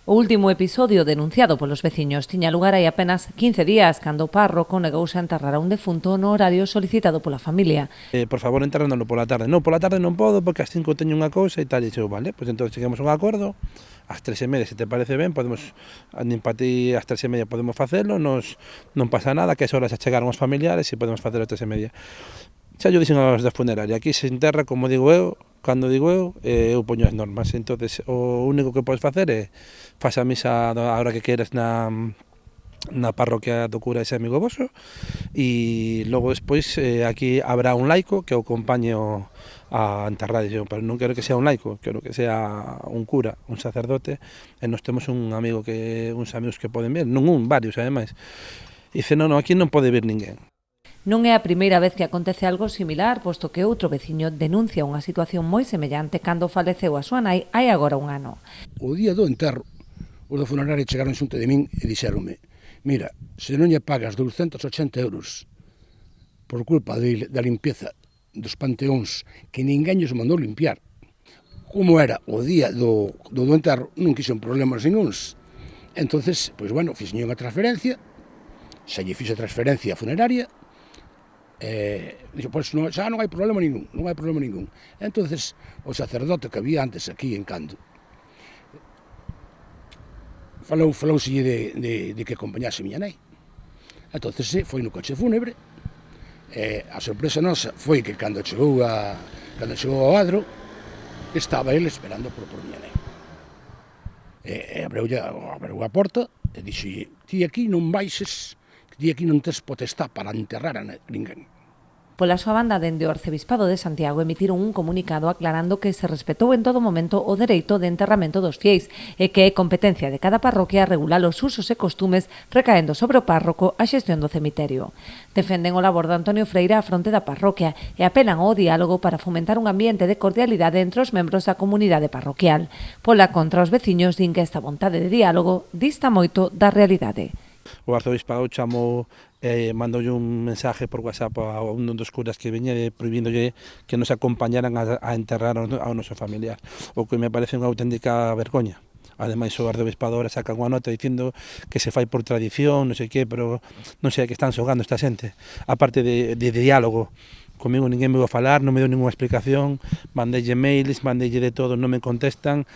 O último episodio denunciado polos veciños tiña lugar hai apenas 15 días cando o párroco negouse a enterrar a un defunto no horario solicitado pola familia. Por favor, enterrándolo pola tarde. Non, pola tarde non podo porque ás 5 teño unha cousa e tal. E dixo, vale, pois entón chegamos a un acordo, ás 3:30, se te parece ben, podemos, nin para ti ás 3:30 podemos facelo, non pasa nada, que a esa hora xa chegaron os familiares e podemos facelo ás 3:30. Xa yo dixen aos da funeraria, aquí se enterra, como digo eu, cando digo eu poño as normas. Entonces, o único que podes facer é faz a misa a hora que queres na parroquia do cura ese amigo voso e logo despois aquí habrá un laico que o acompañe a enterrar, pero non quero que sea un laico, quero que sea un cura, un sacerdote, e nós temos uns amigos que poden ver, non varios ademais. E dice, non, aquí non pode vir ninguén. Non é a primeira vez que acontece algo similar, posto que outro veciño denuncia unha situación moi semellante cando faleceu a súa nai hai agora un ano. O día do enterro, os da funeraria chegaron xunto de min e dixeronme: mira, se non lle pagas 280 euros por culpa da limpieza dos panteóns que ninguén lles mandou limpiar, como era o día do enterro, non quixen problemas ninguns. Entonces, pois bueno, fixen unha transferencia, xa lle fixe a transferencia á funeraria, dixo, pois xa non hai problema ningún, non hai problema ningún. Entonces, o sacerdote que había antes aquí en Cando, falouselle de que acompañase a miña nai. Entonces, foi no coche fúnebre, a sorpresa nosa foi que cando chegou ao adro, estaba ele esperando por miña nai. Abriu a porta e dixo, ti aquí non baixes, ti aquí non tes potestad para enterrar a ninguén. Pola súa banda, dende o Arcebispado de Santiago emitiron un comunicado aclarando que se respetou en todo momento o dereito de enterramento dos fieis e que é competencia de cada parroquia regular os usos e costumes recaendo sobre o párroco a xestión do cemiterio. Defenden o labor de Antonio Freire á fronte da parroquia e apelan ao diálogo para fomentar un ambiente de cordialidade entre os membros da comunidade parroquial. Pola contra, os veciños din que esta vontade de diálogo dista moito da realidade. O arzobispado chamou, mandoulle un mensaje por WhatsApp a un dos curas que veña prohibíndolle que nos acompañaran a enterrar ao noso familiar, o que me parece unha auténtica vergoña. Ademais, o arzobispado ahora saca unha nota dicindo que se fai por tradición, non sei que, pero non sei a que están xogando esta xente. A parte de diálogo, comigo ninguén me va a falar, non me deu ninguna explicación, mandeille mails, mandeille de todo, non me contestan.